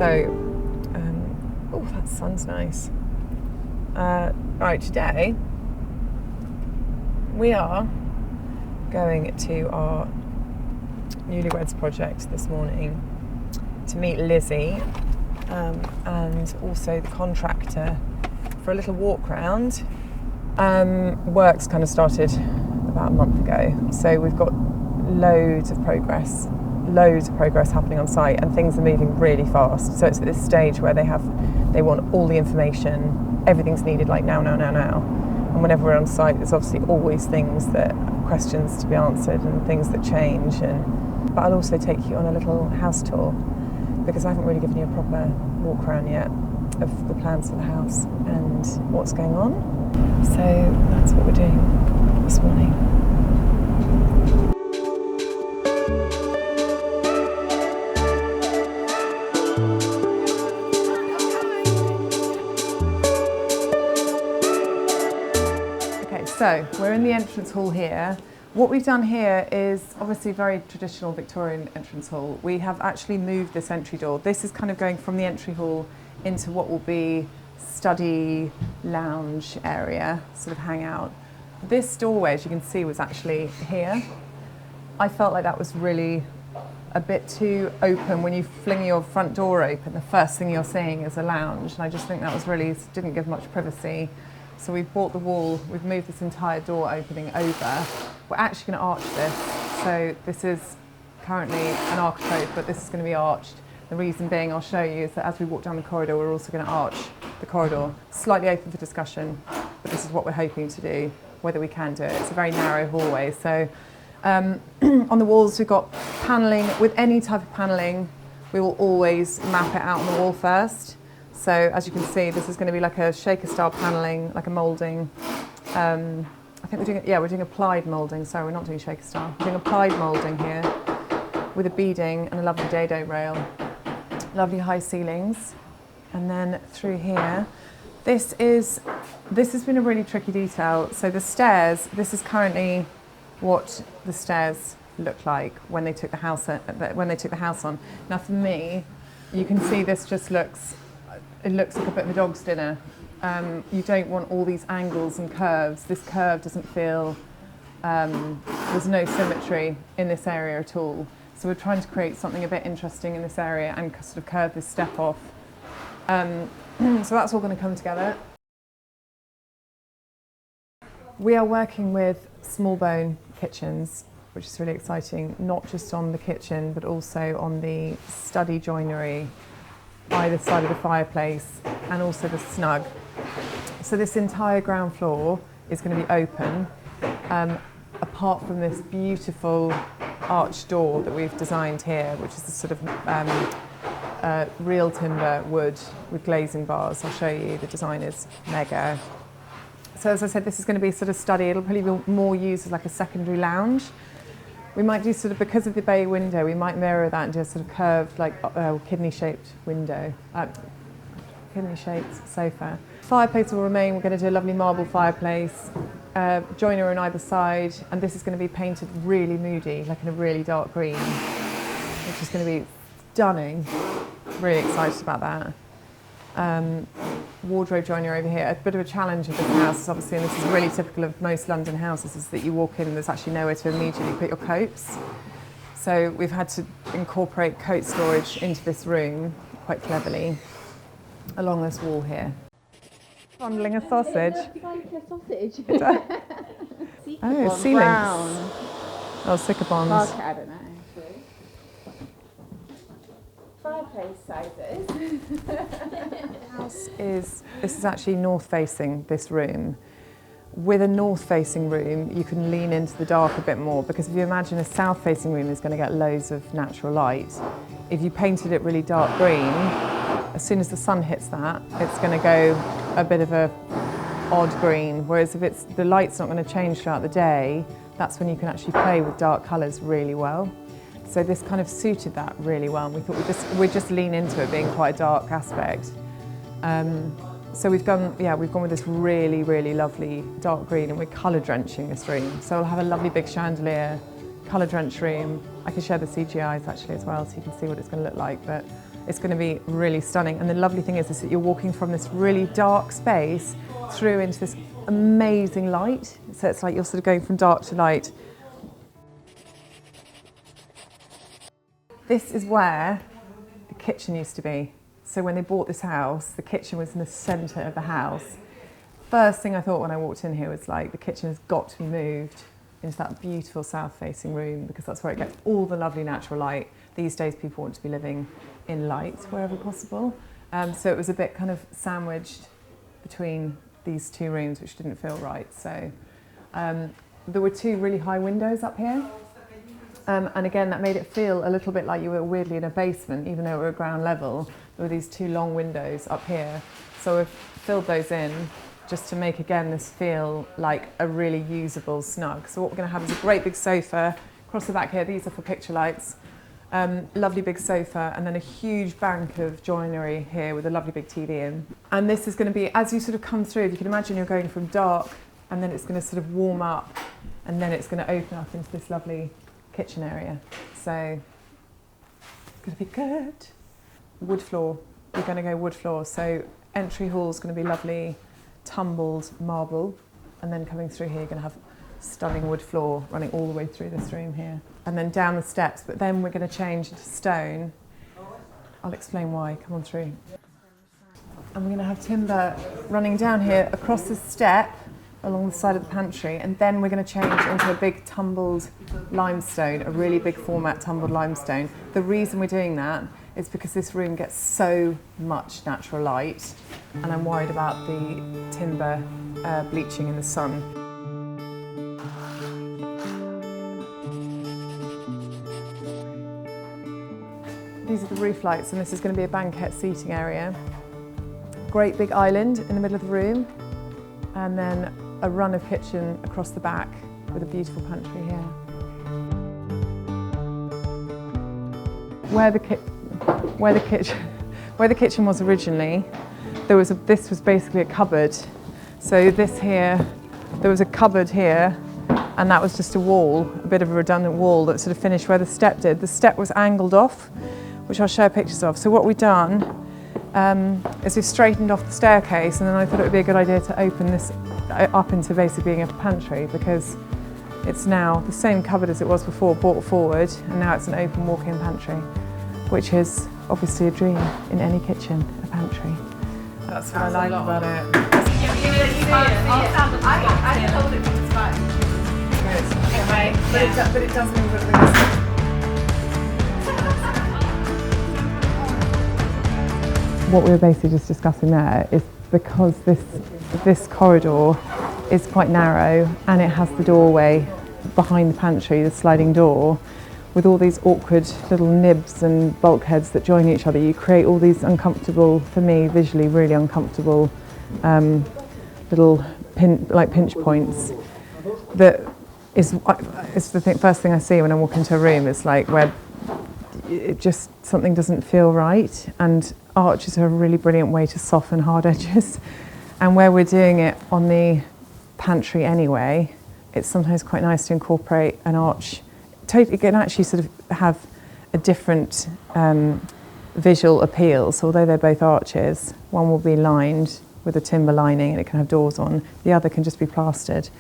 So, oh, that sun's nice. Right, today we are going to our Newlyweds project this morning to meet Lizzie and also the contractor for a little walk round. Work's kind of started about a month ago, so we've got loads of progress happening on site, and things are moving really fast. So it's at this stage where they want all the information, everything's needed like now. And whenever we're on site, there's obviously always questions to be answered and things that change. But I'll also take you on a little house tour, because I haven't really given you a proper walk around yet of the plans for the house and what's going on. So that's what we're doing this morning. Okay, so we're in the entrance hall here. What we've done here is obviously a very traditional Victorian entrance hall. We have actually moved this entry door. This is kind of going from the entry hall into what will be study lounge area, sort of hangout. This doorway, as you can see, was actually here. I felt like that was really a bit too open. When you fling your front door open, the first thing you're seeing is a lounge, and I just think that was really, didn't give much privacy. So we've bought the wall, we've moved this entire door opening over. We're actually going to arch this. So this is currently an architrave, but this is going to be arched. The reason being, I'll show you, is that as we walk down the corridor, we're also going to arch the corridor. Slightly open for discussion, but this is what we're hoping to do, whether we can do it. It's a very narrow hallway. So on the walls, we've got panelling. With any type of panelling, we will always map it out on the wall first. So as you can see, this is going to be like a shaker style panelling, like a moulding. I think we're doing applied moulding. Sorry, we're not doing shaker style. We're doing applied moulding here with a beading and a lovely dado rail. Lovely high ceilings. And then through here, this has been a really tricky detail. So the stairs, this is currently what the stairs look like when they took the house on. Now for me, you can see this just looks like a bit of a dog's dinner. You don't want all these angles and curves. This curve doesn't feel, there's no symmetry in this area at all. So we're trying to create something a bit interesting in this area and sort of curve this step off. So that's all going to come together. We are working with small bone kitchens, which is really exciting, not just on the kitchen, but also on the study joinery, either side of the fireplace, and also the snug. So this entire ground floor is going to be open, apart from this beautiful arched door that we've designed here, which is a sort of real timber wood with glazing bars. I'll show you, the design is mega. So as I said, this is going to be sort of study. It'll probably be more used as like a secondary lounge. We might do sort of, because of the bay window, we might mirror that and do a sort of curved, like kidney-shaped window, kidney-shaped sofa. Fireplace will remain. We're going to do a lovely marble fireplace, joiner on either side, and this is going to be painted really moody, like in a really dark green, which is going to be stunning. Really excited about that. Wardrobe joiner over here. A bit of a challenge with this house is obviously, and this is really typical of most London houses, is that you walk in and there's actually nowhere to immediately put your coats. So we've had to incorporate coat storage into this room quite cleverly along this wall here. Fondling a sausage. It looks like a sausage. Oh, ceilings. Brown. Oh, Sycabons. Market, I don't know. Fireplace sizes. This is actually north facing, this room. With a north facing room, you can lean into the dark a bit more, because if you imagine a south facing room is going to get loads of natural light. If you painted it really dark green, as soon as the sun hits that, it's going to go a bit of a odd green. Whereas if the light's not going to change throughout the day, that's when you can actually play with dark colours really well. So this kind of suited that really well, and we thought we'd just lean into it being quite a dark aspect. So we've gone with this really, really lovely dark green, and we're colour drenching this room. So we'll have a lovely big chandelier, colour drenched room, I can share the CGIs actually as well so you can see what it's going to look like, but it's going to be really stunning. And the lovely thing is that you're walking from this really dark space through into this amazing light. So it's like you're sort of going from dark to light. This is where the kitchen used to be. So when they bought this house, the kitchen was in the centre of the house. First thing I thought when I walked in here was like, the kitchen has got to be moved into that beautiful south-facing room because that's where it gets all the lovely natural light. These days people want to be living in light wherever possible. So it was a bit kind of sandwiched between these two rooms, which didn't feel right. So there were two really high windows up here. And again, that made it feel a little bit like you were weirdly in a basement, even though we were at ground level. There were these two long windows up here. So we've filled those in just to make, again, this feel like a really usable snug. So what we're going to have is a great big sofa across the back here. These are for picture lights. Lovely big sofa, and then a huge bank of joinery here with a lovely big TV in. And this is going to be, as you sort of come through, if you can imagine you're going from dark, and then it's going to sort of warm up, and then it's going to open up into this lovely kitchen area. So it's going to be good. Wood floor. We're going to go wood floor. So entry hall is going to be lovely tumbled marble, and then coming through here you're going to have stunning wood floor running all the way through this room here, and then down the steps, but then we're going to change into stone. I'll explain why. Come on through. And we're going to have timber running down here across the step along the side of the pantry, and then we're going to change into a big tumbled limestone, a really big format tumbled limestone. The reason we're doing that is because this room gets so much natural light, and I'm worried about the timber bleaching in the sun. These are the roof lights, and this is going to be a banquet seating area. Great big island in the middle of the room, and then a run of kitchen across the back with a beautiful pantry here. Where the kitchen was originally, this was basically a cupboard. So this here, there was a cupboard here, and that was just a wall, a bit of a redundant wall that sort of finished where the step did. The step was angled off, which I'll share pictures of. So what we've done is we've straightened off the staircase, and then I thought it would be a good idea to open this up into basically being a pantry, because it's now the same cupboard as it was before, brought forward, and now it's an open walk-in pantry, which is obviously a dream in any kitchen, a pantry. That's what I like about it. I told it from the start. But it does move a little. What we were basically just discussing there is because this corridor is quite narrow, and it has the doorway behind the pantry, the sliding door, with all these awkward little nibs and bulkheads that join each other. You create all these uncomfortable, for me visually really uncomfortable little pinch points. That is the first thing I see when I walk into a room. It's like where it just, something doesn't feel right, and arches are a really brilliant way to soften hard edges. And where we're doing it on the pantry anyway, it's sometimes quite nice to incorporate an arch. It can actually sort of have a different visual appeal. So although they're both arches, one will be lined with a timber lining and it can have doors on, the other can just be plastered.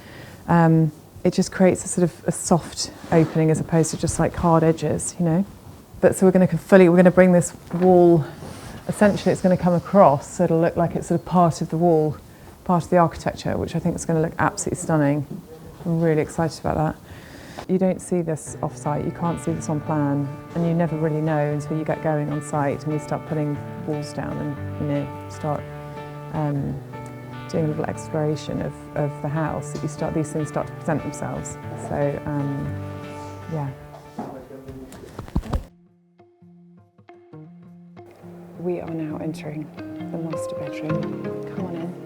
It just creates a sort of a soft opening as opposed to just like hard edges, you know. But so we're going to bring this wall, essentially it's going to come across, so it'll look like it's sort of part of the wall, part of the architecture, which I think is going to look absolutely stunning. I'm really excited about that. You don't see this off-site, you can't see this on plan, and you never really know until you get going on site and you start putting walls down and, you know, start doing a little exploration of the house, that these things start to present themselves. So, yeah. We are now entering the master bedroom. Come on in.